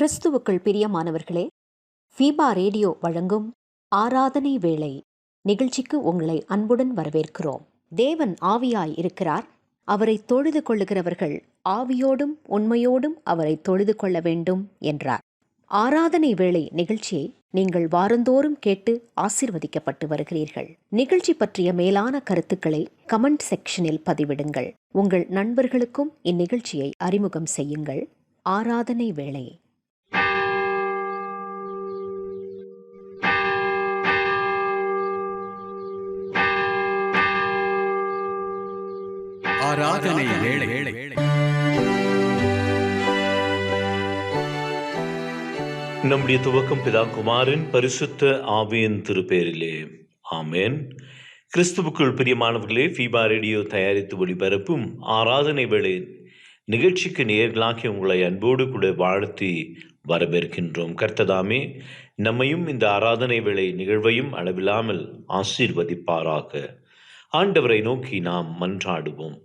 கிறிஸ்துவுக்குள் பிரியமானவர்களே, FIBA radio வழங்கும் ஆராதனை வேளை நிகழ்ச்சிக்கு உங்களை அன்புடன் வரவேற்கிறோம். தேவன் ஆவியாய் இருக்கிறார். அவரை தொழுது கொள்ளுகிறவர்கள் ஆவியோடும் உண்மையோடும் அவரை தொழுது கொள்ள வேண்டும் என்றார். ஆராதனை வேளை நிகழ்ச்சியை நீங்கள் வாரந்தோறும் கேட்டு ஆசீர்வதிக்கப்பட்டு வருகிறீர்கள். நிகழ்ச்சி பற்றிய மேலான கருத்துக்களை கமெண்ட் செக்ஷனில் பதிவிடுங்கள். உங்கள் நண்பர்களுக்கும் இந்நிகழ்ச்சியை அறிமுகம் செய்யுங்கள். ஆராதனை வேளை. ஆராதனை வேளை. நம்முடைய துவக்கம் பிதா குமாரின் பரிசுத்த ஆவியின் திருப்பேரிலே. ஆமேன். கிறிஸ்துவுக்குள் பிரியமானவர்களே, ஃபீபா ரேடியோ தயாரித்து ஒளிபரப்பும் ஆராதனை வேளை நிகழ்ச்சிக்கு நேயர்களாக்கி உங்களை அன்போடு கூட வாழ்த்தி வரவேற்கின்றோம். கர்த்ததாமே நம்மையும் இந்த ஆராதனை வேளை நிகழ்வையும் அளவில்லாமல் ஆசீர்வதிப்பாராக. ஆண்டவரை நோக்கி நாம் மன்றாடுவோம்.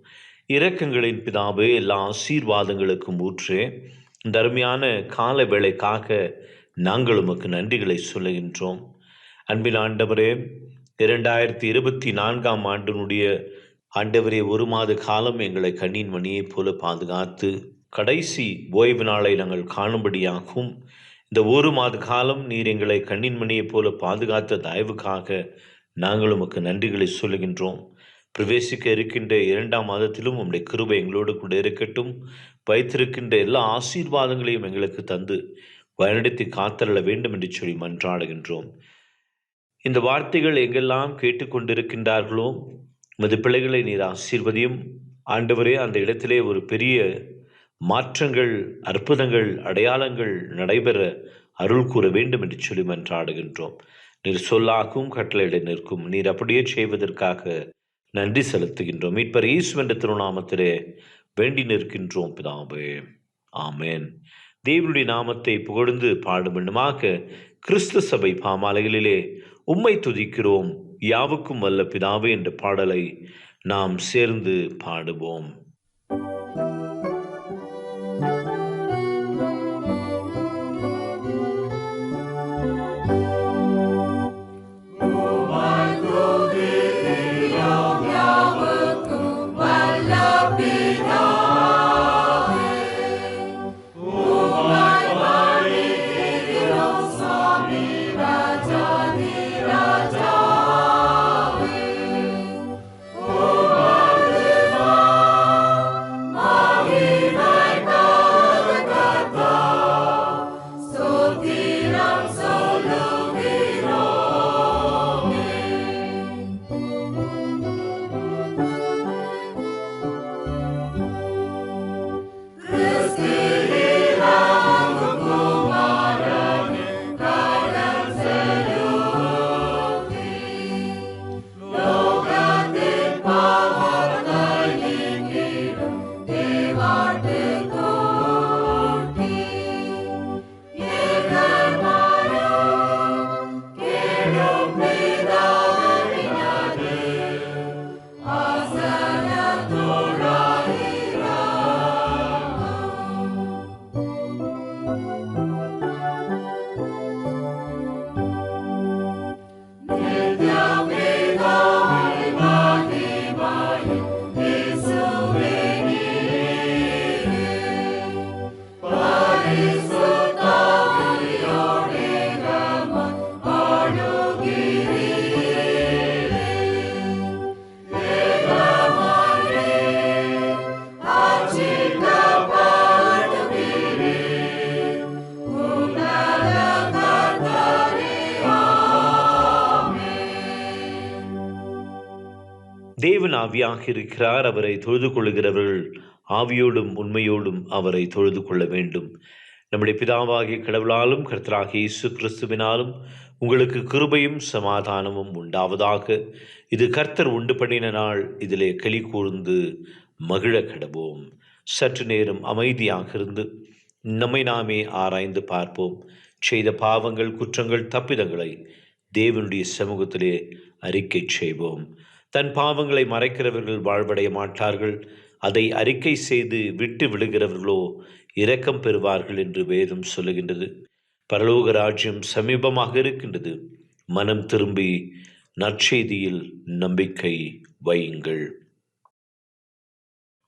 இரக்கங்களின் பிதாவே, எல்லா ஆசீர்வாதங்களுக்கும் ஊற்றே, இந்த அருமையான கால வேளைக்காக நாங்கள் உமக்கு நன்றிகளை சொல்லுகின்றோம். அன்பின் ஆண்டவரே, 2024 ஆண்டினுடைய ஆண்டவரே, ஒரு மாத காலம் எங்களை கண்ணின் மணியைப் போல பாதுகாத்து கடைசி ஓய்வு நாளை நாங்கள் காணும்படியாகவும், இந்த ஒரு மாத காலம் நீர் எங்களை கண்ணின் மணியைப் போல பாதுகாத்த தயவுக்காக நாங்கள் உமக்கு நன்றிகளை சொல்லுகின்றோம். பிரவேசிக்க இருக்கின்ற 2ஆம் மாதத்திலும் உம்முடைய கிருபை எங்களோடு கூட இருக்கட்டும். வைத்திருக்கின்ற எல்லா ஆசீர்வாதங்களையும் எங்களுக்கு தந்து வழிநடத்தி காத்தருள வேண்டும் என்று சொல்லி மன்றாடுகின்றோம். இந்த வார்த்தைகள் எங்கெல்லாம் கேட்டுக்கொண்டிருக்கின்றார்களோ உமது பிள்ளைகளை நீர் ஆசீர்வதியும். ஆண்டவரே, அந்த இடத்திலே ஒரு பெரிய மாற்றங்கள், அற்புதங்கள், அடையாளங்கள் நடைபெற அருள் கூற வேண்டும் என்று சொல்லி மன்றாடுகின்றோம். நீர் சொல்லாக்கும் கட்டளையிட நிற்கும். நீர் அப்படியே செய்வதற்காக நன்றி செலுத்துகின்றோம். மீட்பர் இயேசுவின் திருநாமத்திலே வேண்டி நிற்கின்றோம் பிதாவே. ஆமேன். தேவனுடைய நாமத்தை புகழ்ந்து பாடும் எண்ணமாக கிறிஸ்து சபை பாமாலைகளிலே உம்மை துதிக்கிறோம் யாவுக்கும் வல்ல பிதாவே என்ற பாடலை நாம் சேர்ந்து பாடுவோம். தேவன் ஆவியாக இருக்கிறார். அவரை தொழுது கொள்ளுகிறவர்கள் ஆவியோடும் உண்மையோடும் அவரை தொழுது கொள்ள வேண்டும். நம்முடைய பிதாவாகிய கடவுளாலும் கர்த்தராகிய இயேசு கிறிஸ்துவினாலும் உங்களுக்கு கிருபையும் சமாதானமும் உண்டாவதாக. இது கர்த்தர் உண்டு பண்ணின நாள், இதிலே களி கூர்ந்து மகிழ கடவோம். சற்று நேரம் அமைதியாக இருந்து நம்மை நாமே ஆராய்ந்து பார்ப்போம். செய்த பாவங்கள், குற்றங்கள், தப்பிதங்களை தேவனுடைய சமூகத்திலே அறிக்கை செய்வோம். தன் பாவங்களை மறைக்கிறவர்கள் வாழ்வடைய மாட்டார்கள். அதை அறிக்கை செய்து விட்டு விடுகிறவர்களோ இரக்கம் பெறுவார்கள் என்று வேதம் சொல்லுகின்றது. பரலோக ராஜ்யம் சமீபமாக இருக்கின்றது. மனம் திரும்பி நற்செய்தியில் நம்பிக்கை வையுங்கள்.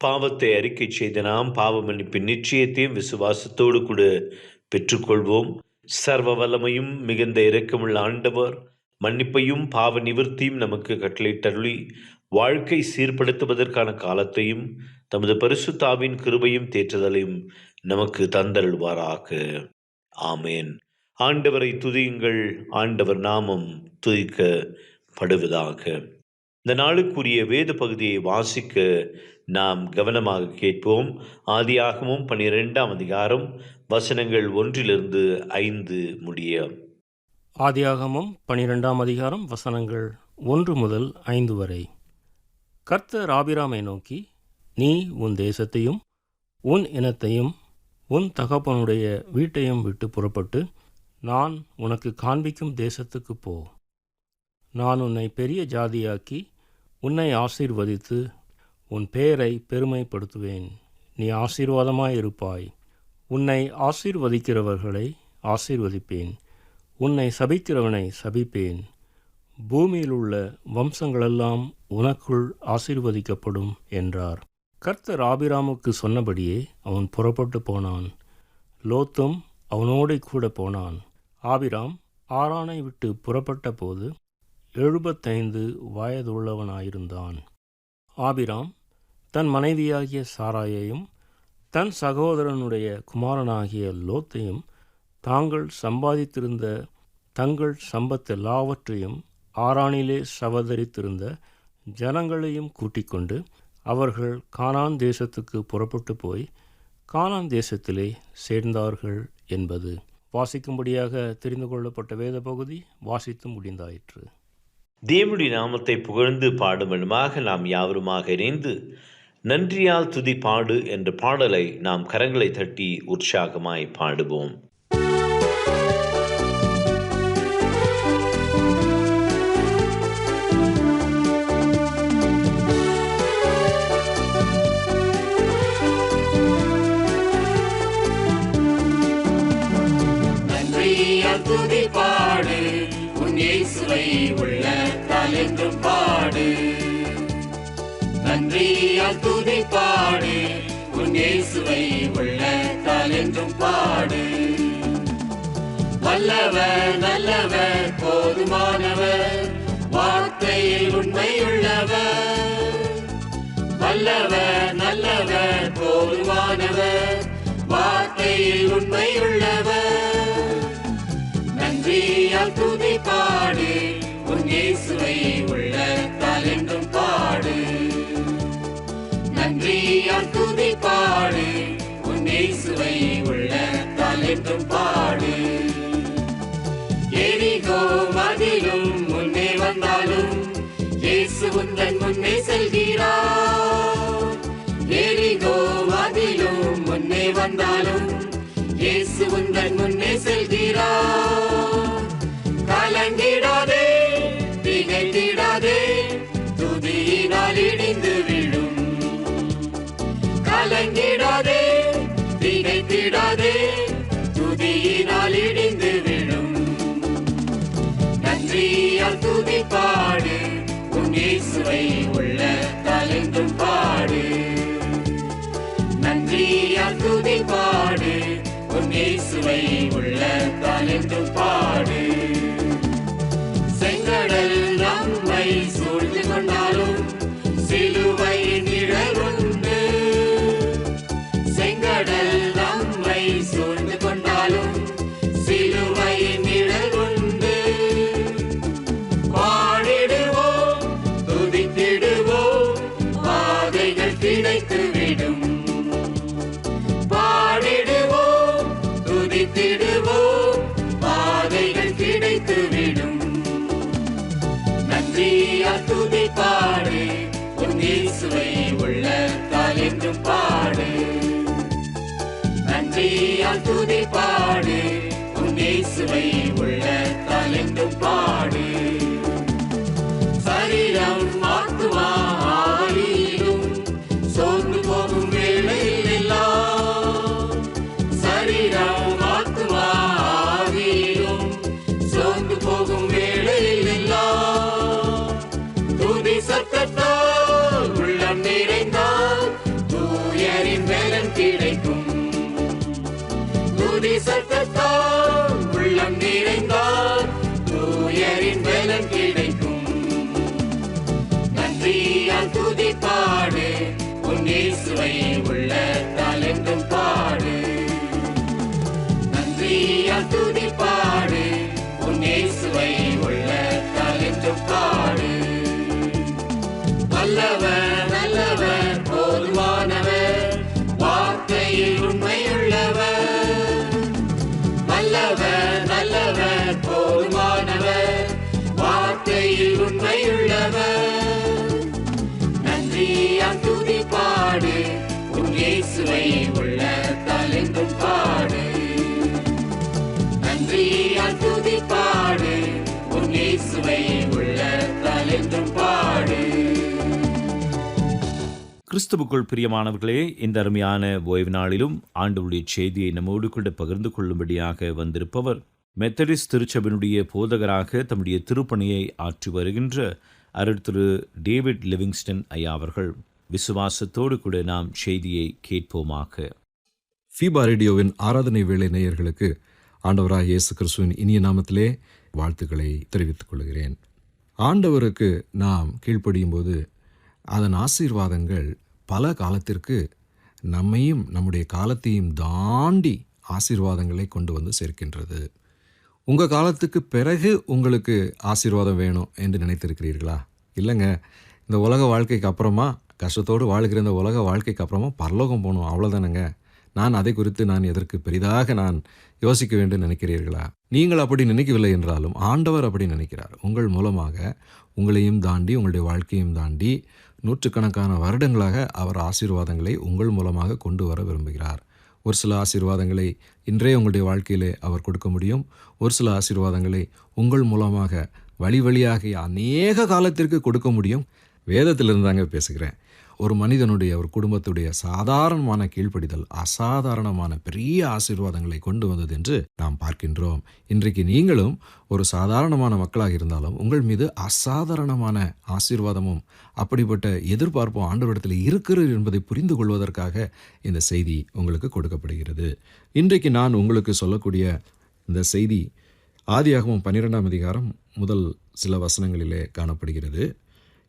பாவத்தை அறிக்கை செய்த நாம் பாவ மன்னிப்பின் நிச்சயத்தையும் விசுவாசத்தோடு கூட பெற்றுக்கொள்வோம். சர்வ வல்லமையும் மிகுந்த இரக்கமுள்ள ஆண்டவர் மன்னிப்பையும் பாவ நிவர்த்தியும் நமக்கு கட்டளையிட்டருளி வாழ்க்கை சீர்படுத்துவதற்கான காலத்தையும் தமது பரிசுத்தாவின் கிருபையும் தேற்றுதலையும் நமக்கு தந்தருள்வாராக. ஆமேன். ஆண்டவரை துதியுங்கள். ஆண்டவர் நாமம் துதிக்கப்படுவதாக. இந்த நாளுக்குரிய வேத பகுதியை வாசிக்க நாம் கவனமாக கேட்போம். ஆதியாகமம் 12ஆம் அதிகாரம் வசனங்கள் 1-5 முடிய. ஆதியாகமம் 12ஆம் அதிகாரம் வசனங்கள் 1 முதல் 5 வரை. கர்த்தர் ஆபிராமை நோக்கி, நீ உன் தேசத்தையும் உன் இனத்தையும் உன் தகப்பனுடைய வீட்டையும் விட்டு புறப்பட்டு நான் உனக்கு காண்பிக்கும் தேசத்துக்கு போ. நான் உன்னை பெரிய ஜாதியாக்கி உன்னை ஆசீர்வதித்து உன் பெயரை பெருமைப்படுத்துவேன். நீ ஆசீர்வாதமாயிருப்பாய். உன்னை ஆசீர்வதிக்கிறவர்களை ஆசீர்வதிப்பேன், உன்னை சபிக்கிறவனை சபிப்பேன். பூமியில் உள்ள வம்சங்களெல்லாம் உனக்குள் ஆசீர்வதிக்கப்படும் என்றார். கர்த்தர் ஆபிராமுக்கு சொன்னபடியே அவன் புறப்பட்டு போனான். லோத்தும் அவனோடு கூட போனான். ஆபிராம் ஆரானை விட்டு புறப்பட்ட போது 75 வயதுள்ளவனாயிருந்தான். ஆபிராம் தன் மனைவியாகிய சாராயையும் தன் சகோதரனுடைய குமாரனாகிய லோத்தையும் தாங்கள் சம்பாதித்திருந்த தங்கள் சம்பத்தெல்லாவற்றையும் ஆரானிலே சவதரித்திருந்த ஜனங்களையும் கூட்டிக் கொண்டு அவர்கள் கானான் தேசத்துக்கு புறப்பட்டு போய் கானான் தேசத்திலே சேர்ந்தார்கள் என்பது. வாசிக்கும்படியாக தெரிந்து கொள்ளப்பட்ட வேத பகுதி வாசித்து முடிந்தாயிற்று. தேவனுடைய நாமத்தை புகழ்ந்து பாடுமனுமாக நாம் யாவருமாக இணைந்து நன்றியால் துதி பாடு என்ற பாடலை நாம் கரங்களை தட்டி உற்சாகமாய் பாடுவோம். துதி பாடு, உன் இயேசுவை உள்ளத்தால் என்றும் பாடு. நன்றியால் துதி பாடு, உன் இயேசுவை உள்ளத்தால் என்றும் பாடு. வல்லவர் நல்லவர் போதுமானவர், வார்த்தையில் உண்மையுள்ளவர். வல்லவர் நல்லவர் போதுமானவர், வார்த்தையில் உண்மையுள்ளவர். நன்றியால் துதி பாடு, உன் இயேசுவை உள்ளத்தால் என்றும் பாடு. நன்றியால் துதி பாடு, உன் இயேசுவை உள்ளத்தால் என்றும் பாடு. எரிகோ மதிலும் முன்னே வந்தாலும் இயேசு உந்தன் முன்னே செல்கிறார். எரிகோ மதிலும் முன்னே வந்தாலும் இயேசு உந்தன் முன்னே செல்கிறார். கலங்கிடாதே, திகைத்திடாதே, துதியினால் இடிந்து விடும். கலங்கிடாதே, திகைத்திடாதே, துதியினால் இடிந்து விடும். நன்றியால் துதி பாடு, உன் இயேசுவை உள்ளத்தால் என்றும் பாடு. நன்றியால் துதி பாடு, உன் இயேசுவை உள்ளத்தால் என்றும் பாடு. செங்கடல் நம்மை சூழ்ந்து கொண்டாலும் சிலுவையின் நிழல் உண்டு. செங்கடல் நம்மை சூழ்ந்து கொண்டாலும் சிலுவையின் நிழல் உண்டு. பாடிடுவோம், துதித்திடுவோம், பாதைகள் கிடைத்துவிடும். பாடிடுவோம், துதித்திடுவோம், பாதைகள் கிடைத்துவிடும். நன்றியால் துதி பாடு, உன் இயேசுவை உள்ளத்தால் என்றும் பாடு. நன்றியால் துதி பாடு, உன் இயேசுவை உள்ளத்தால் என்றும் பாடு. சரீரம் ஆத்துமா ஆவியிலும் சோர்ந்து போகும் வேளையில் எல்லாம் சத்தத்தால் உள்ளம் நிறைந்தால் தூயரின் பலன் கிடைக்கும். நன்றியால் துதிப்பாடு, உன் இயேசுவை உள்ளத்தால் என்றும் பாடு. நன்றியால் துதிப்பாடு, உன் இயேசுவை உள்ளத்தால் என்றும் பாடு. நல்லவர் நல்லவர் போதுமானவர், வார்த்தையில் உண்மையுள்ளவர். நல்லவர் நல்லவர் போதுமானவர், வார்த்தையில் உண்மையுள்ளவர். நன்றியால் துதிப்பாடு, உன் இயேசுவை உள்ளத்தால் என்றும் பாடு. நன்றியால் துதிப்பாடு, உன் இயேசுவை உள்ளத்தால் என்றும் பாடு. கிறிஸ்துவுக்குள் பிரியமானவர்களே, இந்த அருமையான ஓய்வு நாளிலும் ஆண்டவருடைய செய்தியை நம்மோடு கூட பகிர்ந்து கொள்ளும்படியாக வந்திருப்பவர் மெத்தடிஸ்ட் திருச்சபையினுடைய போதகராக தம்முடைய திருப்பணியை ஆற்றி வருகின்ற அருள் திரு டேவிட் லிவிங்ஸ்டன் ஐயா அவர்கள். விசுவாசத்தோடு கூட நாம் செய்தியை கேட்போமாக. ஃபீபா ரேடியோவின் ஆராதனை வேளை நேயர்களுக்கு ஆண்டவராக இயேசு கிறிஸ்துவின் இனிய நாமத்திலே வாழ்த்துக்களை தெரிவித்துக் கொள்கிறேன். ஆண்டவருக்கு நாம் கீழ்ப்படியும் போது அதன் ஆசீர்வாதங்கள் பல காலத்திற்கு நம்மையும் நம்முடைய காலத்தையும் தாண்டி ஆசீர்வாதங்களை கொண்டு வந்து சேர்க்கின்றது. உங்கள் காலத்துக்கு பிறகு உங்களுக்கு ஆசீர்வாதம் வேணும் என்று நினைத்திருக்கிறீர்களா? இல்லைங்க, இந்த உலக வாழ்க்கைக்கு அப்புறமா, கஷ்டத்தோடு வாழ்கிற இந்த உலக வாழ்க்கைக்கு அப்புறமா பரலோகம் போகணும், அவ்வளோதானங்க. நான் அதை குறித்து நான் எதற்கு பெரிதாக நான் யோசிக்க வேண்டும் நினைக்கிறீர்களா? நீங்கள் அப்படி நினைக்கவில்லை என்றாலும் ஆண்டவர் அப்படி நினைக்கிறார். உங்கள் மூலமாக உங்களையும் தாண்டி, உங்களுடைய வாழ்க்கையும் தாண்டி நூற்றுக்கணக்கான வருடங்களாக அவர் ஆசீர்வாதங்களை உங்கள் மூலமாக கொண்டு வர விரும்புகிறார். ஒரு சில ஆசீர்வாதங்களை இன்றைய உங்களுடைய வாழ்க்கையிலே அவர் கொடுக்க முடியும். ஒரு சில ஆசீர்வாதங்களை உங்கள் மூலமாக வழி வழியாக அநேக காலத்திற்கு கொடுக்க முடியும். வேதத்திலிருந்தாங்க பேசுகிறேன். ஒரு மனிதனுடைய, ஒரு குடும்பத்துடைய சாதாரணமான கீழ்ப்படிதல் அசாதாரணமான பெரிய ஆசீர்வாதங்களை கொண்டு வந்தது என்று நாம் பார்க்கின்றோம். இன்றைக்கு நீங்களும் ஒரு சாதாரணமான மக்களாக இருந்தாலும் உங்கள் மீது அசாதாரணமான ஆசீர்வாதமும் அப்படிப்பட்ட எதிர்பார்ப்பும் ஆண்டவரிடத்தில் இருக்கிறது என்பதை புரிந்து கொள்வதற்காக இந்த செய்தி உங்களுக்கு கொடுக்கப்படுகிறது. இன்றைக்கு நான் உங்களுக்கு சொல்லக்கூடிய இந்த செய்தி ஆதியாகமம் 12ஆம் அதிகாரம் முதல் சில வசனங்களிலே காணப்படுகிறது.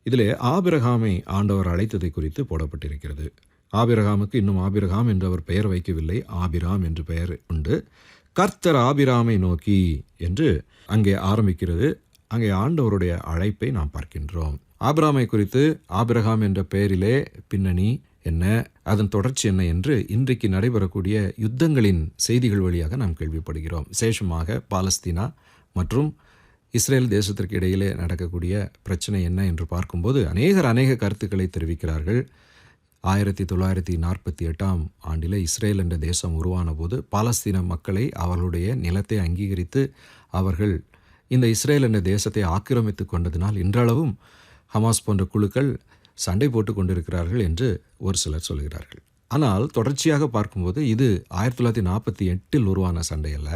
இதிலே ஆபிரகாமை ஆண்டவர் அழைத்ததை குறித்து போடப்பட்டிருக்கிறது. ஆபிரகாமுக்கு இன்னும் ஆபிரகாம் என்று அவர் பெயர் வைக்கவில்லை, ஆபிராம் என்று பெயர் உண்டு. கர்த்தர் ஆபிராமை நோக்கி என்று அங்கே ஆரம்பிக்கிறது. அங்கே ஆண்டவருடைய அழைப்பை நாம் பார்க்கின்றோம். ஆபிராமை குறித்து ஆபிரகாம் என்ற பெயரிலே பின்னணி என்ன, அதன் தொடர்ச்சி என்ன என்று இன்றைக்கு நடைபெறக்கூடிய யுத்தங்களின் செய்திகள் வழியாக நாம் கேள்விப்படுகிறோம். விசேஷமாக பாலஸ்தீனா மற்றும் இஸ்ரேல் தேசத்திற்கு இடையிலே நடக்கக்கூடிய பிரச்சனை என்ன என்று பார்க்கும்போது அநேக கருத்துக்களை தெரிவிக்கிறார்கள். 1948ஆம் ஆண்டில் இஸ்ரேல் என்ற தேசம் உருவான போது பாலஸ்தீன மக்களை, அவர்களுடைய நிலத்தை அங்கீகரித்து அவர்கள் இந்த இஸ்ரேல் என்ற தேசத்தை ஆக்கிரமித்து கொண்டதினால் இன்றளவும் ஹமாஸ் போன்ற குழுக்கள் சண்டை போட்டு கொண்டிருக்கிறார்கள் என்று ஒரு சிலர் சொல்கிறார்கள். ஆனால் தொடர்ச்சியாக பார்க்கும்போது இது 1948 உருவான சண்டை அல்ல.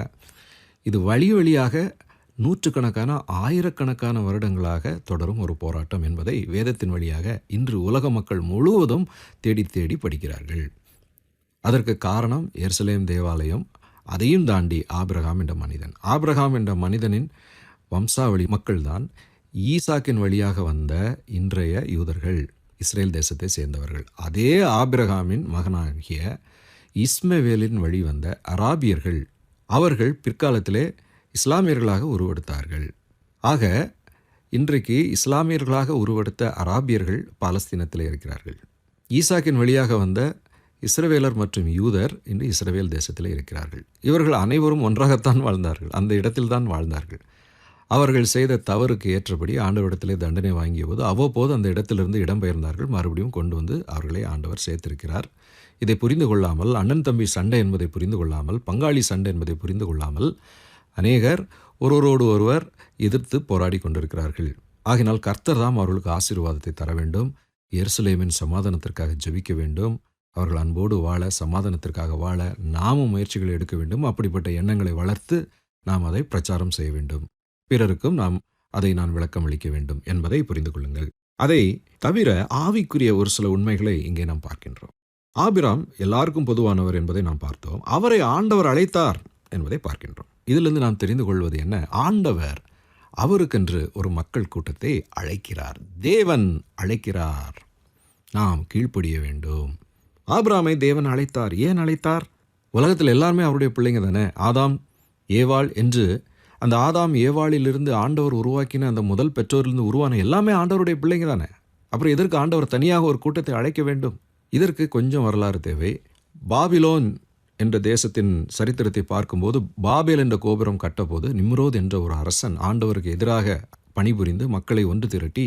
இது வழியாக நூற்றுக்கணக்கான ஆயிரக்கணக்கான வருடங்களாக தொடரும் ஒரு போராட்டம் என்பதை வேதத்தின் வழியாக இன்று உலக மக்கள் முழுவதும் தேடி படிக்கிறார்கள். அதற்கு காரணம் எருசலேம் தேவாலயம், அதையும் தாண்டி ஆபிரகாம் என்ற மனிதனின் வம்சாவளி மக்கள்தான் ஈசாக்கின் வழியாக வந்த இன்றைய யூதர்கள், இஸ்ரேல் தேசத்தை சேர்ந்தவர்கள். அதே ஆபிரகாமின் மகனாகிய இஸ்மவேலின் வழி வந்த அராபியர்கள், அவர்கள் பிற்காலத்திலே இஸ்லாமியர்களாக உருவெடுத்தார்கள். ஆக இன்றைக்கு இஸ்லாமியர்களாக உருவெடுத்த அராபியர்கள் பாலஸ்தீனத்தில் இருக்கிறார்கள். ஈசாக்கின் வழியாக வந்த இஸ்ரவேலர் மற்றும் யூதர் இன்று இஸ்ரவேல் தேசத்தில் இருக்கிறார்கள். இவர்கள் அனைவரும் ஒன்றாகத்தான் வாழ்ந்தார்கள், அந்த இடத்தில்தான் வாழ்ந்தார்கள். அவர்கள் செய்த தவறுக்கு ஏற்றபடி ஆண்டவரிடத்திலே தண்டனை வாங்கிய போது அவ்வப்போது அந்த இடத்திலிருந்து இடம்பெயர்ந்தார்கள். மறுபடியும் கொண்டு வந்து அவர்களை ஆண்டவர் சேர்த்திருக்கிறார். இதை புரிந்து கொள்ளாமல், அண்ணன் தம்பி சண்டை என்பதை புரிந்து கொள்ளாமல், பங்காளி சண்டை என்பதை புரிந்து கொள்ளாமல் அநேகர் ஒருவரோடு ஒருவர் எதிர்த்து போராடி கொண்டிருக்கிறார்கள். ஆகினால் கர்த்தர் தாம் அவர்களுக்கு ஆசீர்வாதத்தை தர வேண்டும். எருசலேமின் சமாதானத்திற்காக ஜெபிக்க வேண்டும். அவர்கள் அன்போடு வாழ, சமாதானத்திற்காக வாழ நாமும் முயற்சிகளை எடுக்க வேண்டும். அப்படிப்பட்ட எண்ணங்களை வளர்த்து நாம் அதை பிரச்சாரம் செய்ய வேண்டும். பிறருக்கும் அதை நான் விளக்கம் அளிக்க வேண்டும் என்பதை புரிந்து கொள்ளுங்கள். அதை தவிர ஆவிக்குரிய ஒரு சில உண்மைகளை இங்கே நாம் பார்க்கின்றோம். ஆபிராம் எல்லாருக்கும் பொதுவானவர் என்பதை நாம் பார்த்தோம். அவரை ஆண்டவர் அழைத்தார். என்பதை பார்க்கின்றோம். இதிலிருந்து நாம் தெரிந்து கொள்வது என்ன? ஆண்டவர் அவருக்கென்று ஒரு மக்கள் கூட்டத்தை அழைக்கிறார். தேவன் அழைக்கிறார், நாம் கீழ்ப்படிய வேண்டும். ஆபிரகாமை தேவன் அழைத்தார். ஏன் அழைத்தார்? உலகத்தில் எல்லாருமே அவருடைய பிள்ளைங்க தானே. ஆதாம் ஏவாள் என்று அந்த ஆதாம் ஏவாளிலிருந்து ஆண்டவர் உருவாக்கின அந்த முதல் பெற்றோரிலிருந்து உருவான எல்லாமே ஆண்டவருடைய பிள்ளைங்க தானே. அப்புறம் எதற்கு ஆண்டவர் தனியாக ஒரு கூட்டத்தை அழைக்க வேண்டும்? இதற்கு கொஞ்சம் வரலாறு தேவை. பாபிலோன் என்ற தேசத்தின் சரித்திரத்தை பார்க்கும்போது, பாபேல் என்ற கோபுரம் கட்டபோது நிம்ரோத் என்ற ஒரு அரசன் ஆண்டவருக்கு எதிராக பணிபுரிந்து மக்களை ஒன்று திரட்டி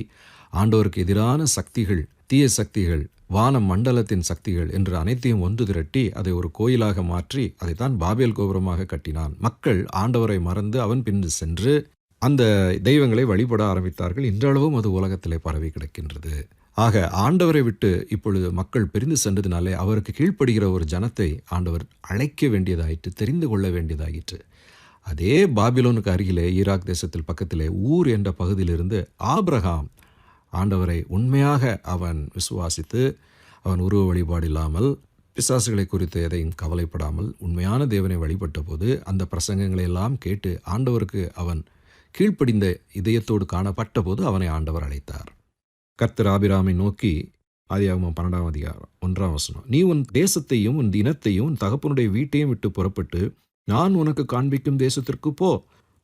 ஆண்டவருக்கு எதிரான சக்திகள், தீய சக்திகள், வான மண்டலத்தின் சக்திகள் என்று அனைத்தையும் ஒன்று திரட்டி அதை ஒரு கோயிலாக மாற்றி அதைத்தான் பாபேல் கோபுரமாக கட்டினான். மக்கள் ஆண்டவரை மறந்து அவன் பின்பு சென்று அந்த தெய்வங்களை வழிபட ஆரம்பித்தார்கள். இன்றளவும் அது உலகத்திலே பரவி கிடக்கின்றது. ஆக ஆண்டவரை விட்டு இப்பொழுது மக்கள் பிரிந்து சென்றதினாலே அவருக்கு கீழ்ப்படுகிற ஒரு ஜனத்தை ஆண்டவர் அழைக்க வேண்டியதாயிற்று, தெரிந்து கொள்ள வேண்டியதாயிற்று. அதே பாபிலோனுக்கு அருகிலே ஈராக் தேசத்தில் பக்கத்திலே ஊர் என்ற பகுதியிலிருந்து ஆபிரகாம் ஆண்டவரை உண்மையாக அவன் விசுவாசித்து, அவன் உருவ வழிபாடு இல்லாமல், பிசாசுகளை குறித்து எதையும் கவலைப்படாமல் உண்மையான தேவனை வழிபட்ட போது அந்த பிரசங்கங்களை எல்லாம் கேட்டு ஆண்டவருக்கு அவன் கீழ்ப்படிந்த இதயத்தோடு காணப்பட்ட போது அவனை ஆண்டவர் அழைத்தார். கர்த்தர் ஆபிராமை நோக்கி, ஆதியாகமம் 12ஆம் அதிகாரம் 1ஆம் வசனம், நீ உன் தேசத்தையும் உன் இனத்தையும் உன் தகப்பனுடைய வீட்டையும் விட்டு புறப்பட்டு நான் உனக்கு காண்பிக்கும் தேசத்திற்கு போ.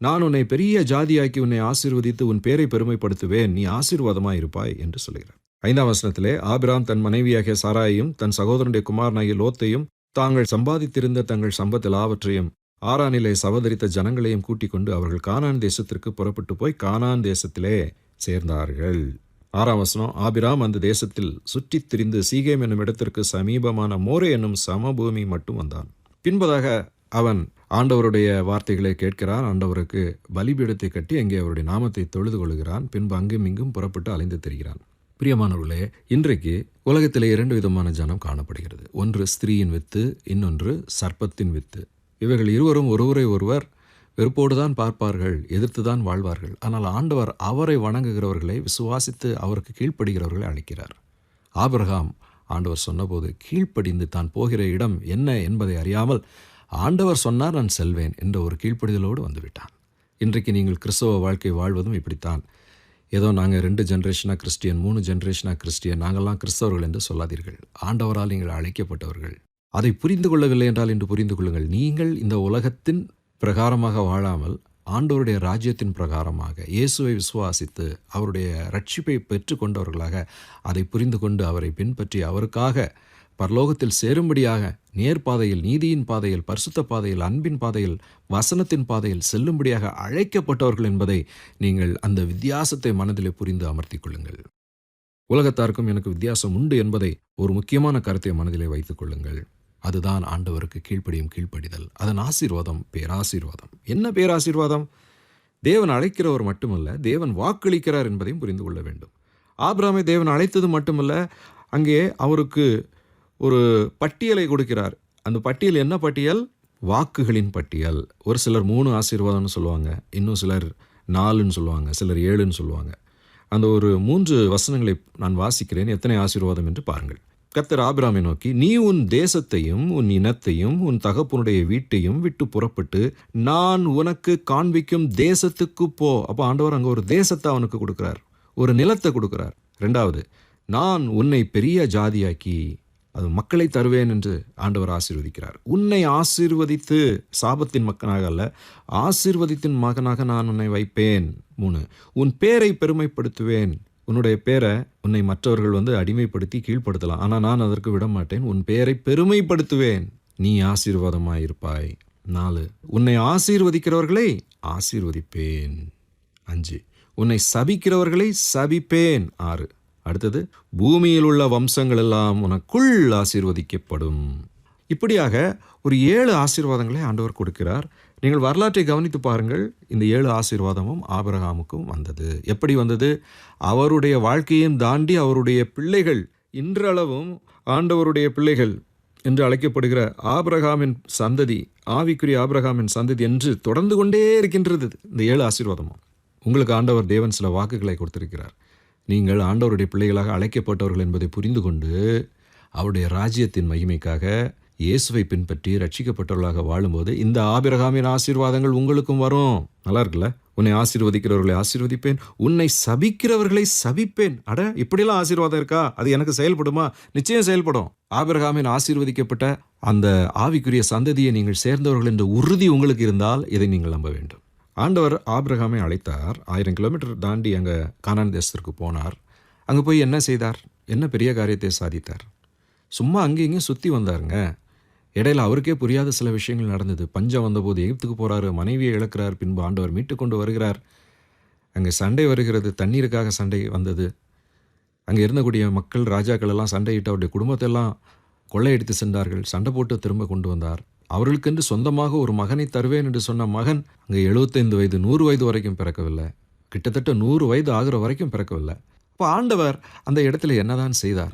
நான் உன்னை பெரிய ஜாதியாக்கி உன்னை ஆசீர்வதித்து உன் பேரை பெருமைப்படுத்துவேன், நீ ஆசீர்வாதமாய் இருப்பாய் என்று சொல்கிறார். 5ஆம் வசனத்திலே, ஆபிராம் தன் மனைவியாகிய சாராயையும் தன் சகோதரனுடைய குமாரனாகிய லோத்தையும் தாங்கள் சம்பாதித்திருந்த தங்கள் சம்பத் எல்லாவற்றையும் ஆரானிலே சவதரித்த ஜனங்களையும் கூட்டிக் கொண்டு அவர்கள் கானான் தேசத்திற்கு புறப்பட்டு போய் கானான் தேசத்திலே சேர்ந்தார்கள். 6ஆம் வசனம், ஆபிராம் அந்த தேசத்தில் சுற்றித் திரிந்து சீகேம் என்னும் இடத்திற்கு சமீபமான மோரே என்னும் சமபூமி மட்டும் வந்தான். பின்பதாக அவன் ஆண்டவருடைய வார்த்தைகளை கேட்கிறான். ஆண்டவருக்கு பலிபீடத்தை கட்டி அங்கே அவருடைய நாமத்தை தொழுது கொள்கிறான். பின்பு அங்கும் இங்கும் புறப்பட்டு அலைந்து திரிகிறான். பிரியமானவர்களே, இன்றைக்கு உலகத்திலே 2 விதமான ஜனம் காணப்படுகிறது. ஒன்று ஸ்திரீயின் வித்து, இன்னொன்று சர்ப்பத்தின் வித்து. இவர்கள் இருவரும் ஒருவரை ஒருவர் வெறுப்போடு தான் பார்ப்பார்கள், எதிர்த்து தான் வாழ்வார்கள். ஆனால் ஆண்டவர் அவரை வணங்குகிறவர்களை, விசுவாசித்து அவருக்கு கீழ்ப்படுகிறவர்களை அழைக்கிறார். ஆபிரகாம் ஆண்டவர் சொன்னபோது கீழ்ப்படிந்து தான் போகிற இடம் என்ன என்பதை அறியாமல் ஆண்டவர் சொன்னார் நான் செல்வேன் என்ற ஒரு கீழ்ப்படிதலோடு வந்துவிட்டான். இன்றைக்கு நீங்கள் கிறிஸ்தவ வாழ்க்கை வாழ்வதும் இப்படித்தான். ஏதோ நாங்கள் 2 ஜென்ரேஷனாக கிறிஸ்டியன், 3 ஜென்ரேஷனாக கிறிஸ்டியன், நாங்கள்லாம் கிறிஸ்தவர்கள் என்று சொல்லாதீர்கள். ஆண்டவரால் நீங்கள் அழைக்கப்பட்டவர்கள். அதை புரிந்து கொள்ளவில்லை என்றால் இன்று புரிந்து கொள்ளுங்கள். நீங்கள் இந்த உலகத்தின் பிரகாரமாக வாழாமல் ஆண்டவருடைய ராஜ்யத்தின் பிரகாரமாக இயேசுவை விசுவாசித்து அவருடைய ரட்சிப்பை பெற்று கொண்டவர்களாக அதை புரிந்து கொண்டு அவரை பின்பற்றி அவருக்காக பரலோகத்தில் சேரும்படியாக நேர்பாதையில், நீதியின் பாதையில், பரிசுத்த பாதையில், அன்பின் பாதையில், வசனத்தின் பாதையில் செல்லும்படியாக அழைக்கப்பட்டவர்கள் என்பதை நீங்கள் அந்த வித்தியாசத்தை மனதிலே புரிந்து அமர்த்தி கொள்ளுங்கள். உலகத்தாருக்கும் எனக்கு வித்தியாசம் உண்டு என்பதை ஒரு முக்கியமான கருத்தை மனதிலே வைத்துக் கொள்ளுங்கள். அதுதான் ஆண்டவருக்கு கீழ்ப்படியும் கீழ்ப்படிதல். அதன் ஆசீர்வாதம் பேராசீர்வாதம். என்ன பேராசீர்வாதம்? தேவன் அழைக்கிறவர் மட்டுமல்ல, தேவன் வாக்களிக்கிறார் என்பதையும் புரிந்து கொள்ள வேண்டும். ஆபிரகாமை தேவன் அழைத்தது மட்டுமல்ல, அங்கே அவருக்கு ஒரு பட்டியலை கொடுக்கிறார். அந்த பட்டியல் என்ன பட்டியல்? வாக்குகளின் பட்டியல். ஒரு சிலர் 3 ஆசீர்வாதம்னு சொல்லுவாங்க, இன்னும் சிலர் 4ன்னு சொல்லுவாங்க, சிலர் 7ன்னு சொல்லுவாங்க. அந்த ஒரு 3 வசனங்களை நான் வாசிக்கிறேன், எத்தனை ஆசீர்வாதம் என்று பாருங்கள். கர்த்தர் ஆபிரகாமை நோக்கி, நீ உன் தேசத்தையும் உன் இனத்தையும் உன் தகப்பனுடைய வீட்டையும் விட்டு புறப்பட்டு நான் உனக்கு காண்பிக்கும் தேசத்துக்கு போ. அப்போ ஆண்டவர் அங்கே ஒரு தேசத்தை அவனுக்கு கொடுக்கிறார், ஒரு நிலத்தை கொடுக்கிறார். 2வது, நான் உன்னை பெரிய ஜாதியாக்கி அது மக்களை தருவேன் என்று ஆண்டவர் ஆசீர்வதிக்கிறார். உன்னை ஆசீர்வதித்து சாபத்தின் மகனாக அல்ல, ஆசீர்வதித்தின் மகனாக நான் உன்னை வைப்பேன். 3, உன் பேரை பெருமைப்படுத்துவேன். உன்னுடைய பேரை உன்னை மற்றவர்கள் அடிமைப்படுத்தி கீழ்ப்படுத்தலாம், ஆனால் நான் அதற்கு விட மாட்டேன். உன் பேரை பெருமைப்படுத்துவேன், நீ ஆசீர்வாதமாயிருப்பாய். 4, உன்னை ஆசீர்வதிக்கிறவர்களை ஆசீர்வதிப்பேன். 5, உன்னை சபிக்கிறவர்களை சபிப்பேன். 6, அடுத்தது, பூமியில் உள்ள வம்சங்கள் எல்லாம் உனக்குள் ஆசீர்வதிக்கப்படும். இப்படியாக ஒரு 7 ஆசீர்வாதங்களை ஆண்டவர் கொடுக்கிறார். நீங்கள் வரலாற்றை கவனித்து பாருங்கள். இந்த 7 ஆசீர்வாதமும் ஆபிரகாமுக்கும் வந்தது. எப்படி வந்தது? அவருடைய வாழ்க்கையும் தாண்டி அவருடைய பிள்ளைகள், இன்றளவும் ஆண்டவருடைய பிள்ளைகள் என்று அழைக்கப்படுகிற ஆபிரகாமின் சந்ததி, ஆவிக்குரிய ஆபிரகாமின் சந்ததி என்று தொடர்ந்து கொண்டே இருக்கின்றது இந்த 7 ஆசீர்வாதமும். உங்களுக்கு ஆண்டவர் தேவன் சில வாக்குகளை கொடுத்திருக்கிறார். நீங்கள் ஆண்டவருடைய பிள்ளைகளாக அழைக்கப்பட்டவர்கள் என்பதை புரிந்து கொண்டு அவருடைய ராஜ்யத்தின் மகிமைக்காக இயேசுவை பின்பற்றி ரட்சிக்கப்பட்டவர்களாக வாழும்போது இந்த ஆபிரகாமின் ஆசீர்வாதங்கள் உங்களுக்கும் வரும். நல்லா இருக்குல்ல? உன்னை ஆசீர்வதிக்கிறவர்களை ஆசீர்வதிப்பேன், உன்னை சபிக்கிறவர்களை சபிப்பேன். அட, இப்படிலாம் ஆசீர்வாதம் இருக்கா? அது எனக்கு செயல்படுமா? நிச்சயம் செயல்படும். ஆபிரகாமின் ஆசீர்வதிக்கப்பட்ட அந்த ஆவிக்குரிய சந்ததியை நீங்கள் சேர்ந்தவர்கள் என்ற உறுதி உங்களுக்கு இருந்தால் இதை நீங்கள் நம்ப வேண்டும். ஆண்டவர் ஆபிரகாமை அழைத்தார். 1000 கிலோமீட்டர் தாண்டி அங்கே கானான் தேசத்திற்கு போனார். அங்கே போய் என்ன செய்தார்? என்ன பெரிய காரியத்தை சாதித்தார்? சும்மா அங்கே இங்கேயும் சுற்றி வந்தாருங்க. இடையில அவருக்கே புரியாத சில விஷயங்கள் நடந்தது. பஞ்சம் வந்தபோது எகிப்துக்கு போகிறாரு, மனைவியை இழக்கிறார். பின்பு ஆண்டவர் மீட்டு கொண்டு வருகிறார். அங்கே சண்டை வருகிறது, தண்ணீருக்காக சண்டை வந்தது. அங்கே இருந்தக்கூடிய மக்கள், ராஜாக்கள் எல்லாம் சண்டையிட்டு அவருடைய குடும்பத்தெல்லாம் கொள்ளையடித்து சென்றார்கள். சண்டை போட்டு திரும்ப கொண்டு வந்தார். அவர்களுக்கென்று சொந்தமாக ஒரு மகனை தருவேன் என்று சொன்ன மகன் அங்கே 75 வயது 100 வயது வரைக்கும் பிறக்கவில்லை. கிட்டத்தட்ட 100 வயது ஆகிற வரைக்கும் பிறக்கவில்லை. அப்போ ஆண்டவர் அந்த இடத்துல என்னதான் செய்தார்?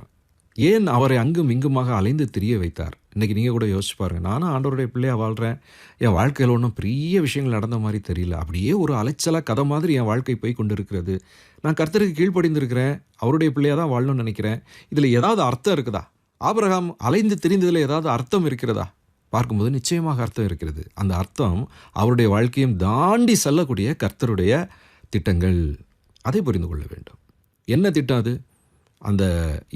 ஏன் அவரை அங்கும் இங்குமாக அலைந்து திரிய வைத்தார்? இன்றைக்கி நீங்கள் கூட யோசிச்சு பாருங்கள். நானும் ஆண்டவருடைய பிள்ளையாக வாழ்கிறேன். என் வாழ்க்கையில் ஒன்றும் பெரிய விஷயங்கள் நடந்த மாதிரி தெரியல. அப்படியே ஒரு அலைச்சலாக கதை மாதிரி என் வாழ்க்கை போய் கொண்டு இருக்கிறது. நான் கர்த்தருக்கு கீழ்ப்படிந்திருக்கிறேன், அவருடைய பிள்ளையாக தான் வாழணும்னு நினைக்கிறேன். இதில் ஏதாவது அர்த்தம் இருக்குதா? ஆபிரகாம் அலைந்து திரிந்ததில் ஏதாவது அர்த்தம் இருக்கிறதா? பார்க்கும்போது நிச்சயமாக அர்த்தம் இருக்கிறது. அந்த அர்த்தம் அவருடைய வாழ்க்கையும் தாண்டி செல்லக்கூடிய கர்த்தருடைய திட்டங்கள். அதை புரிந்து கொள்ள வேண்டும். என்ன திட்டம் அது? அந்த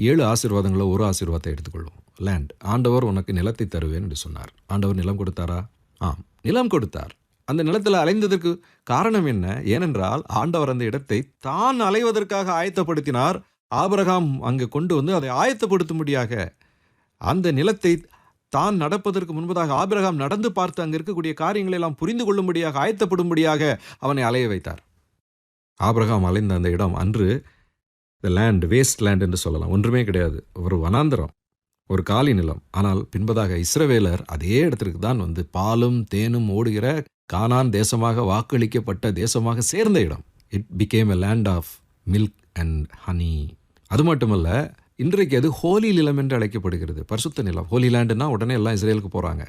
7 ஆசீர்வாதங்களை ஒரு ஆசீர்வாதத்தை எடுத்துக்கொள்வோம். லேண்ட். ஆண்டவர் உனக்கு நிலத்தை தருவேன் என்று சொன்னார். ஆண்டவர் நிலம் கொடுத்தாரா? ஆம், நிலம் கொடுத்தார். அந்த நிலத்தில் அலைந்ததற்கு காரணம் என்ன? ஏனென்றால் ஆண்டவர் அந்த இடத்தை தான் அலைவதற்காக ஆயத்தப்படுத்தினார். ஆபிரகாம் அங்கே கொண்டு வந்து அதை ஆயத்தப்படுத்தும்படியாக, அந்த நிலத்தை தான் நடப்பதற்கு முன்பதாக ஆபிரகாம் நடந்து பார்த்து அங்கே இருக்கக்கூடிய காரியங்களை எல்லாம் புரிந்து கொள்ளும்படியாக, ஆயத்தப்படும்படியாக அவனை அலைய வைத்தார். ஆபிரகாம் அலைந்த அந்த இடம் அன்று த லேண்ட், வேஸ்ட் லேண்ட் என்று சொல்லலாம். ஒன்றுமே கிடையாது, ஒரு வனாந்தரம், ஒரு காலி நிலம். ஆனால் பின்பதாக இஸ்ரவேலர் அதே இடத்திற்கு தான் வந்து பாலும் தேனும் ஓடுகிற கானான் தேசமாக, வாக்களிக்கப்பட்ட தேசமாக சேர்ந்த இடம். It became a land of milk and honey. அது மட்டுமல்ல, இன்றைக்கு அது ஹோலி நிலம் என்று அழைக்கப்படுகிறது. பரிசுத்த நிலம். ஹோலி லேண்டுன்னா உடனே எல்லாம் இஸ்ரேலுக்கு போகிறாங்க.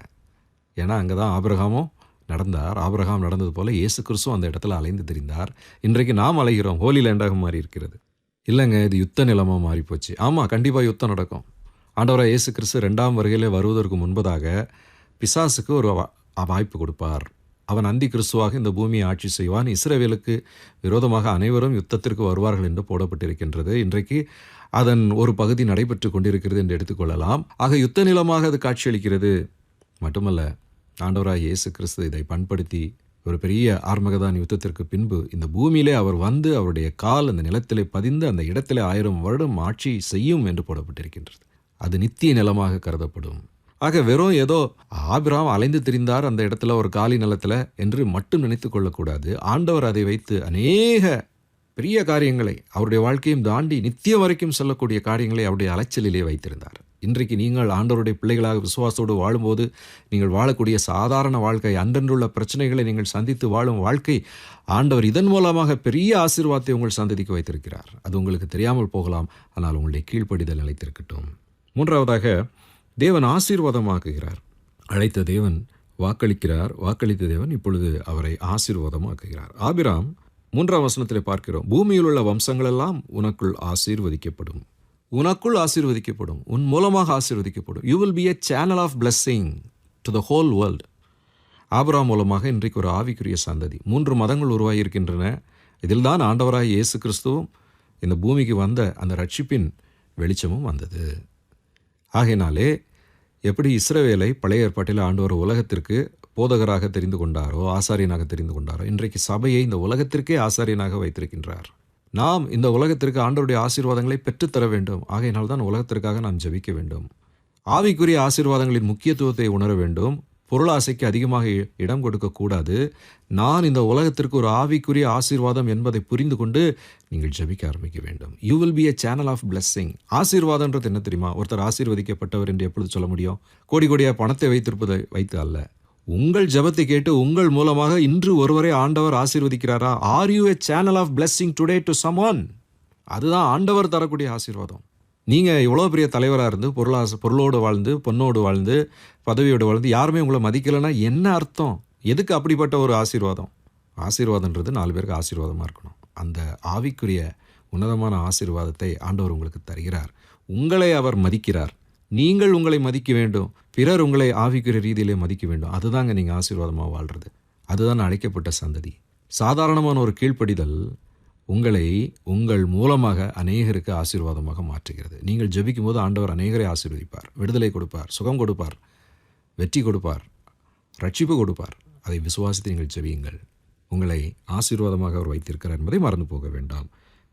ஏன்னா அங்கே தான் ஆபிரகாமும் நடந்தார். ஆபிரகாம் நடந்தது போல இயேசு கிறிஸ்துவும் அந்த இடத்துல அலைந்து திரிந்தார். இன்றைக்கு நாம் அலைகிறோம். ஹோலி லேண்டாக மாறி இருக்கிறது. இல்லைங்க, இது யுத்த நிலமாக மாறிப்போச்சு. ஆமாம், கண்டிப்பாக யுத்தம் நடக்கும். ஆண்டவராக இயேசு கிறிஸ்து 2ஆம் வருகையிலே வருவதற்கு முன்பதாக பிசாசுக்கு ஒரு வாய்ப்பு கொடுப்பார். அவன் அந்தி கிறிஸ்துவாக இந்த பூமியை ஆட்சி செய்வான். இஸ்ரவேலுக்கு விரோதமாக அனைவரும் யுத்தத்திற்கு வருவார்கள் என்று போடப்பட்டிருக்கின்றது. இன்றைக்கு அதன் ஒரு பகுதி நடைபெற்று கொண்டிருக்கிறது என்று எடுத்துக்கொள்ளலாம். ஆக யுத்த நிலமாக அது காட்சியளிக்கிறது. மட்டுமல்ல, ஆண்டவராக இயேசு கிறிஸ்து இதை பண்படுத்தி ஒரு பெரிய ஆர்மகதான் யுத்தத்திற்கு பின்பு இந்த பூமியிலே அவர் வந்து அவருடைய கால் அந்த நிலத்திலே பதிந்து அந்த இடத்திலே 1000 வருடம் ஆட்சி செய்யும் என்று போடப்பட்டிருக்கின்றது. அது நித்திய நிலமாக கருதப்படும். ஆக வெறும் ஏதோ ஆபிரகாம் அலைந்து திரிந்தார் அந்த இடத்துல ஒரு காலி நிலத்தில் என்று மட்டும் நினைத்து கொள்ளக்கூடாது. ஆண்டவர் அதை வைத்து அநேக பெரிய காரியங்களை, அவருடைய வாழ்க்கையும் தாண்டி நித்தியம் வரைக்கும் செல்லக்கூடிய காரியங்களை அவருடைய அலைச்சலிலே வைத்திருந்தார். இன்றைக்கு நீங்கள் ஆண்டவருடைய பிள்ளைகளாக விசுவாசத்தோடு வாழும்போது நீங்கள் வாழக்கூடிய சாதாரண வாழ்க்கை, அன்றன்றுள்ள பிரச்சனைகளை நீங்கள் சந்தித்து வாழும் வாழ்க்கை, ஆண்டவர் இதன் மூலமாக பெரிய ஆசீர்வாதத்தை உங்கள் சந்ததிக்கு வைத்திருக்கிறார். அது உங்களுக்கு தெரியாமல் போகலாம், ஆனால் உங்களுடைய கீழ்ப்படிதல் நிலைத்திருக்கட்டும். மூன்றாவதாக, தேவன் ஆசீர்வாதமாக்குகிறார். அழைத்த தேவன் வாக்களிக்கிறார். வாக்களித்த தேவன் இப்பொழுது அவரை ஆசீர்வாதமாக்குகிறார். ஆபிராம் 3ஆம் வசனத்தில் பார்க்கிறோம், பூமியில் உள்ள வம்சங்களெல்லாம் உனக்குள் ஆசீர்வதிக்கப்படும். உனக்குள் ஆசீர்வதிக்கப்படும், உன் மூலமாக ஆசீர்வதிக்கப்படும். You will be a channel of blessing to the whole world. Abraham மூலமாக இன்றைக்கு ஒரு ஆவிக்குரிய சந்ததி, 3 மதங்கள் உருவாகி இருக்கின்றன. இதில் தான் ஆண்டவராக இயேசு கிறிஸ்துவும் இந்த பூமிக்கு வந்த அந்த ரட்சிப்பின் வெளிச்சமும் வந்தது. ஆகையினாலே எப்படி இஸ்ரவேலை பழைய ஏற்பாட்டில் ஆண்டவர் உலகத்திற்கு போதகராக தெரிந்து கொண்டாரோ, ஆசாரியனாக தெரிந்து கொண்டாரோ, இன்றைக்கு சபையை இந்த உலகத்திற்கே ஆசாரியனாக வைத்திருக்கின்றார். நாம் இந்த உலகத்திற்கு ஆண்டவருடைய ஆசீர்வாதங்களை பெற்றுத்தர வேண்டும். ஆகையினால் தான் உலகத்திற்காக நாம் ஜெபிக்க வேண்டும். ஆவிக்குரிய ஆசீர்வாதங்களின் முக்கியத்துவத்தை உணர வேண்டும். பொருளாசைக்கு அதிகமாக இடம் கொடுக்கக்கூடாது. நான் இந்த உலகத்திற்கு ஒரு ஆவிக்குரிய ஆசீர்வாதம் என்பதை புரிந்து கொண்டு நீங்கள் ஜெபிக்க ஆரம்பிக்க வேண்டும். You will be a channel of blessing. ஆசீர்வாதன்றது என்ன தெரியுமா? ஒருத்தர் ஆசீர்வதிக்கப்பட்டவர் என்று எப்பொழுது சொல்ல முடியும்? கோடி கோடியாக பணத்தை வைத்திருப்பதை வைத்து அல்ல. உங்கள் ஜெபத்தை கேட்டு உங்கள் மூலமாக இன்று ஒருவரை ஆண்டவர் ஆசீர்வதிக்கிறாரா? Are you a channel of blessing today to someone? அதுதான் ஆண்டவர் தரக்கூடிய ஆசீர்வாதம். நீங்கள் எவ்வளோ பெரிய தலைவராக இருந்து பொருளோடு வாழ்ந்து, பொண்ணோடு வாழ்ந்து, பதவியோடு வாழ்ந்து யாருமே உங்களை மதிக்கலைன்னா என்ன அர்த்தம்? எதுக்கு அப்படிப்பட்ட ஒரு ஆசீர்வாதம்? ஆசீர்வாதன்றது 4 பேருக்கு ஆசீர்வாதமாக இருக்கணும். அந்த ஆவிக்குரிய உன்னதமான ஆசீர்வாதத்தை ஆண்டவர் உங்களுக்கு தருகிறார். உங்களை அவர் மதிக்கிறார். நீங்கள் உங்களை மதிக்க வேண்டும், பிறர் உங்களை ஆவிக்கிற ரீதியிலே மதிக்க வேண்டும். அதுதாங்க நீங்கள் ஆசீர்வாதமாக வாழ்கிறது. அதுதான் அழைக்கப்பட்ட சந்ததி. சாதாரணமான ஒரு கீழ்ப்படிதல் உங்களை உங்கள் மூலமாக அநேகருக்கு ஆசீர்வாதமாக மாற்றுகிறது. நீங்கள் ஜெபிக்கும் போது ஆண்டவர் அநேகரை ஆசீர்வதிப்பார், விடுதலை கொடுப்பார், சுகம் கொடுப்பார், வெற்றி கொடுப்பார், ரட்சிப்பு கொடுப்பார். அதை விசுவாசித்து நீங்கள் ஜெபியுங்கள். உங்களை ஆசீர்வாதமாக அவர் வைத்திருக்கிறார் என்பதை மறந்து போக வேண்டாம்.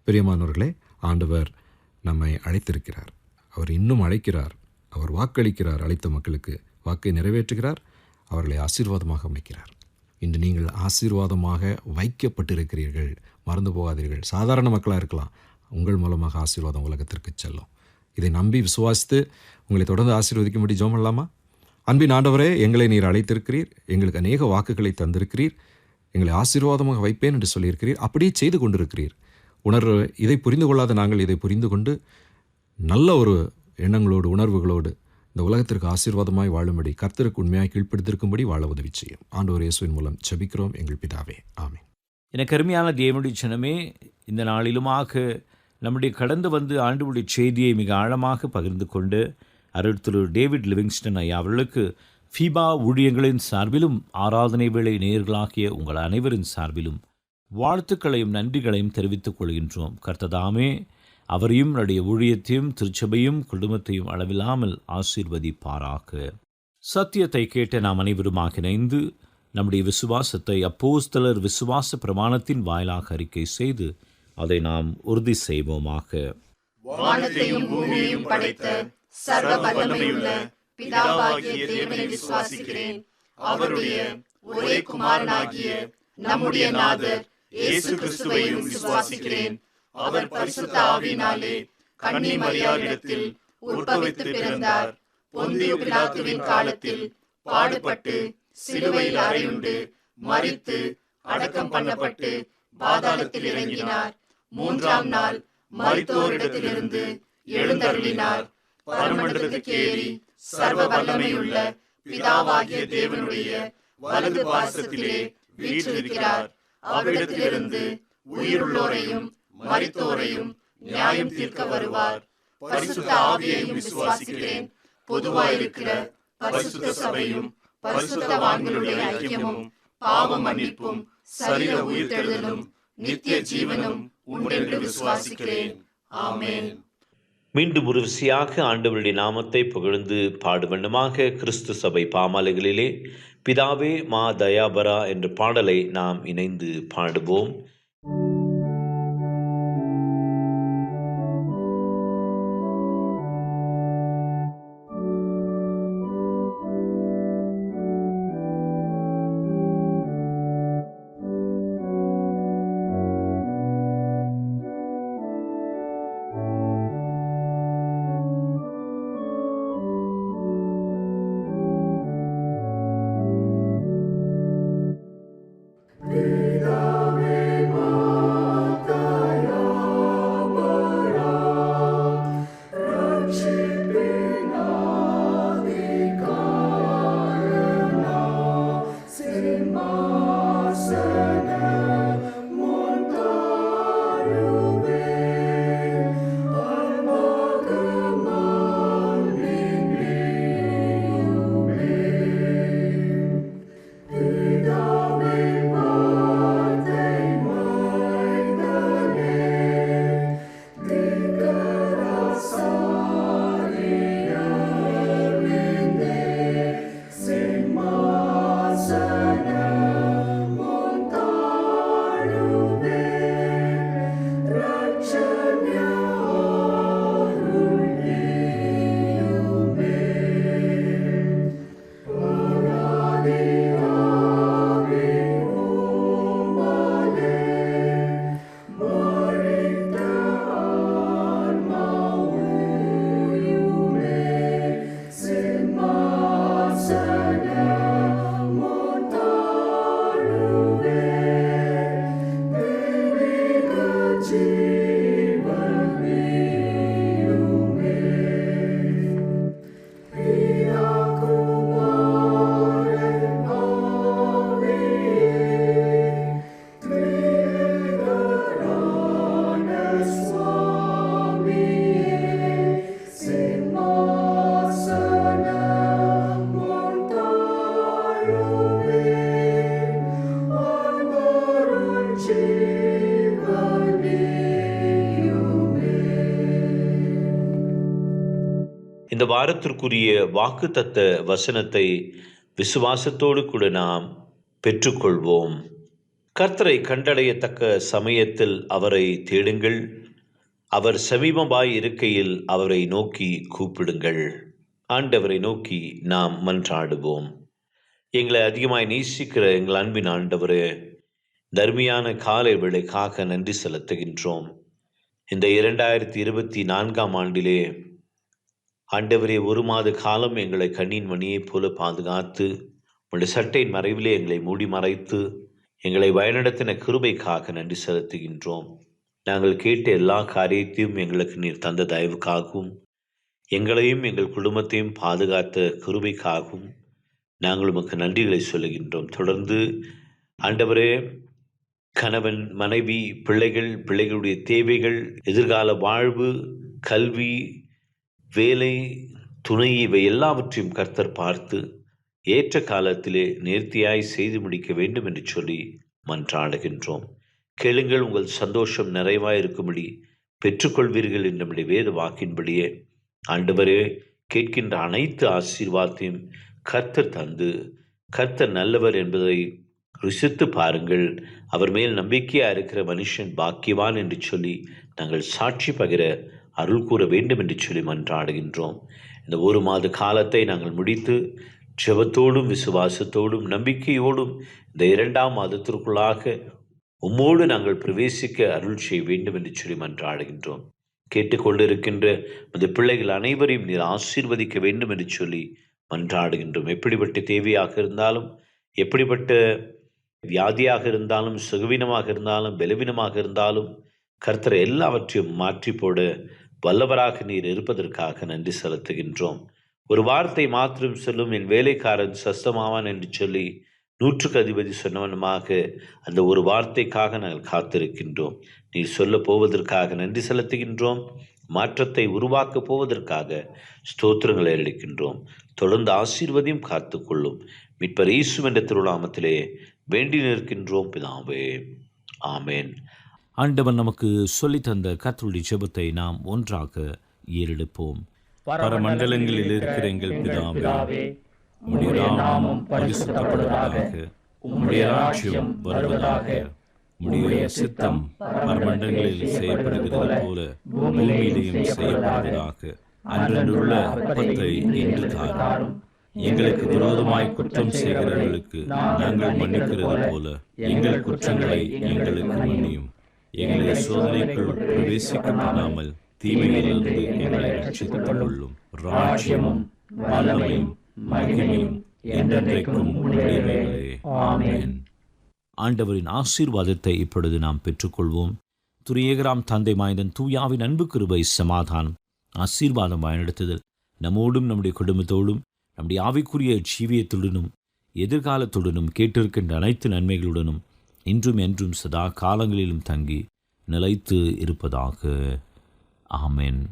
பிரியமானவர்களே, ஆண்டவர் நம்மை அழைத்திருக்கிறார். அவர் இன்னும் அழைக்கிறார். அவர் வாக்களிக்கிறார். அழைத்த மக்களுக்கு வாக்கை நிறைவேற்றுகிறார். அவர்களை ஆசீர்வாதமாக அமைக்கிறார். இன்று நீங்கள் ஆசீர்வாதமாக வைக்கப்பட்டிருக்கிறீர்கள். மறந்து போகாதீர்கள். சாதாரண மக்களாக இருக்கலாம், உங்கள் மூலமாக ஆசீர்வாதம் உலகத்திற்கு செல்லும். இதை நம்பி விசுவாசித்து உங்களை தொடர்ந்து ஆசீர்வதிக்கும்படி ஜெபம் பண்ணலாமா? அன்பின் ஆண்டவரே, எங்களை நீர் அழைத்திருக்கிறீர். எங்களுக்கு அநேக வாக்குகளை தந்திருக்கிறீர். எங்களை ஆசீர்வாதமாக வைப்பேன் என்று சொல்லியிருக்கிறீர். அப்படியே செய்து கொண்டிருக்கிறீர். இதை புரிந்து கொள்ளாத நாங்கள் இதை புரிந்து கொண்டு நல்ல ஒரு எண்ணங்களோடு உணர்வுகளோடு இந்த உலகத்திற்கு ஆசீர்வாதமாய் வாழும்படி, கர்த்தருக்கு உண்மையாய் கீழ்ப்படுத்திருக்கும்படி வாழ உதவி செய்யும். ஆண்டவர் இயேசுவின் மூலம் ஜெபிக்கிறோம் எங்கள் பிதாவே, ஆமென். எனக்கு அருமையான தேவனுடைய ஜனமே, இந்த நாளிலுமாக நம்முடைய கடந்து வந்து ஆண்டவருடைய செய்தியை மிக ஆழமாக பகிர்ந்து கொண்டு அருள் திரு டேவிட் லிவிங்ஸ்டன் ஐயா அவர்களுக்கு ஃபீபா ஊழியங்களின் சார்பிலும் ஆராதனை வேளை நேயர்களாகிய உங்கள் அனைவரின் சார்பிலும் வாழ்த்துக்களையும் நன்றிகளையும் தெரிவித்துக் கொள்கின்றோம். கர்த்ததாமே அவரையும் நம்முடைய ஊழியத்தையும் திருச்சபையும் குடும்பத்தையும் அளவில்லாமல் ஆசீர்வதிப்பாராக. சத்தியத்தை கேட்ட நாம் அனைவருமாக இணைந்து நம்முடைய விசுவாசத்தை அப்போஸ்தலர் விசுவாச பிரமாணத்தின் வாயிலாக அறிக்கை செய்து அதை நாம் உறுதி செய்வோமாக. வானத்தையும் பூமியையும் படைத்த சர்வ வல்லமையுள்ள பிதாவாகிய தேவனை விசுவாசிக்கிறேன். அவருடைய ஒரே குமாரனாகிய நம்முடைய நாதர் இயேசு கிறிஸ்துவையும் விசுவாசிக்கிறேன். அவர் பரிசுத்த ஆவியினாலே கன்னி மரியாளிடத்தில் உற்பவித்து பிறந்தார். பொந்தியு பிலாத்துவின் காலத்தில் பாடுபட்டு சிலுவையில் அறையுண்டு மரித்து அடக்கம் பண்ணப்பட்டு பாதாளத்தில் இறங்கினார். மூன்றாம் நாள் மரித்தோரிடத்திலிருந்து எழுந்தருளினார். பரமண்டலத்துக்கு ஏறி சர்வ வல்லமையுள்ள பிதாவாகிய தேவனுடைய வலது பாசத்திலே வீற்றிருக்கிறார். அவரிடத்திலிருந்து உயிருள்ளோரையும் மரித்தோரையும் நியாயம் தீர்க்க வருவார். பரிசுத்த ஆவியையும் விசுவாசிக்கிறேன். பொதுவாயிருக்கிற பரிசுத்த சபையும் பரிசுத்தவான்களுடைய ஐக்கியமும் பாவ மன்னிப்பும் சரீர உயிர்த்தெழுதலும் நித்திய ஜீவனும் உண்டென்று விசுவாசிக்கிறேன். ஆமென். மீண்டும் ஒரு விசையாக ஆண்டவருடைய நாமத்தை புகழ்ந்து பாடுவண்ணமாக கிறிஸ்து சபை பாமாலைகளிலே பிதாவே மா தயாபரா என்ற பாடலை நாம் இணைந்து பாடுவோம். பிதாவே இந்த வாரத்திற்குரிய வாக்குத்தத்த வசனத்தை விசுவாசத்தோடு கூட நாம் பெற்றுக்கொள்வோம். கர்த்தரை கண்டடையத்தக்க சமயத்தில் அவரை தேடுங்கள், அவர் சமீபமாய் இருக்கையில் அவரை நோக்கி கூப்பிடுங்கள். ஆண்டவரை நோக்கி நாம் மன்றாடுவோம். எங்களை அதிகமாய் நேசிக்கிற எங்கள் அன்பின் ஆண்டவரே, தர்மியான காலை வேளைக்காக நன்றி செலுத்துகின்றோம். இந்த 2024 ஆண்டிலே ஆண்டவரே, ஒரு மாத காலம் எங்களை கண்ணின் மணியைப் போல பாதுகாத்து உங்களுடைய சட்டையின் மறைவிலே எங்களை மூடி மறைத்து எங்களை வழிநடத்தின கிருபைக்காக நன்றி செலுத்துகின்றோம். நாங்கள் கேட்ட எல்லா காரியத்தையும் எங்களுக்கு நீர் தந்த தயவுக்காகவும் எங்களையும் எங்கள் குடும்பத்தையும் பாதுகாத்த கிருபைக்காகவும் நாங்கள் உமக்கு நன்றிகளை சொல்லுகின்றோம். தொடர்ந்து ஆண்டவரே, கணவன், மனைவி, பிள்ளைகளுடைய தேவைகள், எதிர்கால வாழ்வு, கல்வி, வேலை, துணை, இவை எல்லாவற்றையும் கர்த்தர் பார்த்து ஏற்ற காலத்திலே நேர்த்தியாய் செய்து முடிக்க வேண்டும் என்று சொல்லி மன்றாடுகின்றோம். கேளுங்கள், உங்கள் சந்தோஷம் நிறைவாய் இருக்கும்படி பெற்றுக்கொள்வீர்கள் என்ற நம்முடைய வேத வாக்கின்படியே ஆண்டவரே, கேட்கின்ற அனைத்து ஆசீர்வாதத்தையும் கர்த்தர் தந்து, கர்த்தர் நல்லவர் என்பதை ருசித்து பாருங்கள், அவர் மேல் நம்பிக்கையாக இருக்கிற மனுஷன் பாக்கியவான் என்று சொல்லி நாங்கள் சாட்சி பகிர அருள் கூற வேண்டும் என்று சொல்லி மன்றாடுகின்றோம். இந்த ஒரு மாத காலத்தை நாங்கள் முடித்து ஜெபத்தோடும் விசுவாசத்தோடும் நம்பிக்கையோடும் இந்த 2ஆம் மாதத்திற்குள்ளாக உம்மோடு நாங்கள் பிரவேசிக்க அருள் செய்ய வேண்டும் என்று சொல்லி மன்றாடுகின்றோம். கேட்டுக்கொண்டிருக்கின்ற அந்த பிள்ளைகள் அனைவரையும் நீர் ஆசீர்வதிக்க வேண்டும் என்று சொல்லி மன்றாடுகின்றோம். எப்படிப்பட்ட தேவையாக இருந்தாலும், எப்படிப்பட்ட வியாதியாக இருந்தாலும், சுகவீனமாக இருந்தாலும், பலவீனமாக இருந்தாலும் கர்த்தர் எல்லாவற்றையும் மாற்றி போட வல்லவராக நீர் இருப்பதற்காக நன்றி செலுத்துகின்றோம். ஒரு வார்த்தை மாத்திரம் சொல்லும் என் வேலைக்காரன் சஸ்தமாவான் என்று சொல்லி 100க்கு அதிபதி சொன்னவனுமாக அந்த ஒரு வார்த்தைக்காக நாங்கள் காத்திருக்கின்றோம். நீர் சொல்ல போவதற்காக நன்றி செலுத்துகின்றோம். மாற்றத்தை உருவாக்கப் போவதற்காக ஸ்தோத்திரங்களை அளிக்கின்றோம். தொடர்ந்து ஆசீர்வதியும் காத்துக்கொள்ளும். மீட்பர் இயேசு என்ற திருநாமத்திலே வேண்டி நிற்கின்றோம் பிதாவே, ஆமேன். ஆண்டவர் நமக்கு சொல்லித்தந்த கர்த்தருடைய ஜெபத்தை நாம் ஒன்றாக ஏறெடுப்போம். பரமண்டலங்களில் இருக்கிற எங்கள் பிதாவே, உம்முடைய நாமம் பரிசுத்தப்படுவதாக, உம்முடைய ராஜ்யம் வருவதாக, உம்முடைய சித்தம் பரமண்டலங்களில் செய்யப்படுகிறது போல பூமியிலேயும் செய்யப்படுவதாக. அன்றன்றுள்ள அப்பத்தை இன்று தாரும். எங்களுக்கு விரோதமாய் குற்றம் செய்கிறவர்களுக்கு நாங்கள் மன்னிக்கிறது போல எங்கள் குற்றங்களை எங்களுக்கு மன்னியும். எங்களை சோதனைக்குள் பிரவேசிக்க பண்ணாமல் தீமையிலிருந்து எங்களை ரட்சித்துக் கொள்ளும். ராஜ்யமும் வல்லமையும் மகிமையும் என்றென்றைக்கும் உடையவைகளே. ஆமென். ஆண்டவரின் ஆசீர்வாதத்தை இப்பொழுது நாம் பெற்றுக்கொள்வோம். துரியகராம் தந்தை மாய்ந்தன் தூயாவின் அன்பு கிருபை, சமாதானம், ஆசீர்வாதம் வழிநடத்துதல் நம்மோடும் நம்முடைய குடும்பத்தோடும் நம்முடைய ஆவிக்குரிய ஜீவியத்துடனும் எதிர்காலத்துடனும் கேட்டிருக்கின்ற அனைத்து நன்மைகளுடனும் இன்றும் என்றும் சதா காலங்களிலும் தங்கி நிலைத்து இருப்பதாக. ஆமென்.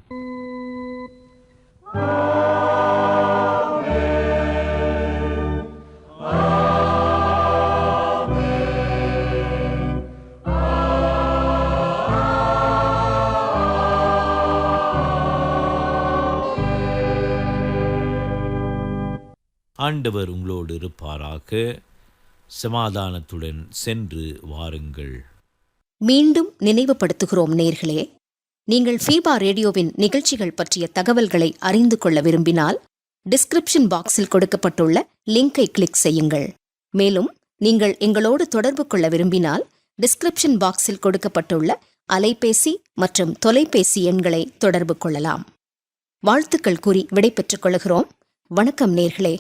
ஆண்டவர் உங்களோடு இருப்பாராக. சமாதானத்துடன் சென்று வாருங்கள். மீண்டும் நினைவுபடுத்துகிறோம் நேர்களே, நீங்கள் ஃபீபா ரேடியோவின் நிகழ்ச்சிகள் பற்றிய தகவல்களை அறிந்து கொள்ள விரும்பினால் டிஸ்கிரிப்ஷன் பாக்ஸில் கொடுக்கப்பட்டுள்ள லிங்கை கிளிக் செய்யுங்கள். மேலும் நீங்கள் எங்களோடு தொடர்பு கொள்ள விரும்பினால் டிஸ்கிரிப்ஷன் பாக்ஸில் கொடுக்கப்பட்டுள்ள அலைபேசி மற்றும் தொலைபேசி எண்களை தொடர்பு கொள்ளலாம். வாழ்த்துக்கள் கூறி விடைபெற்றுக் கொள்கிறோம். வணக்கம் நேர்களே.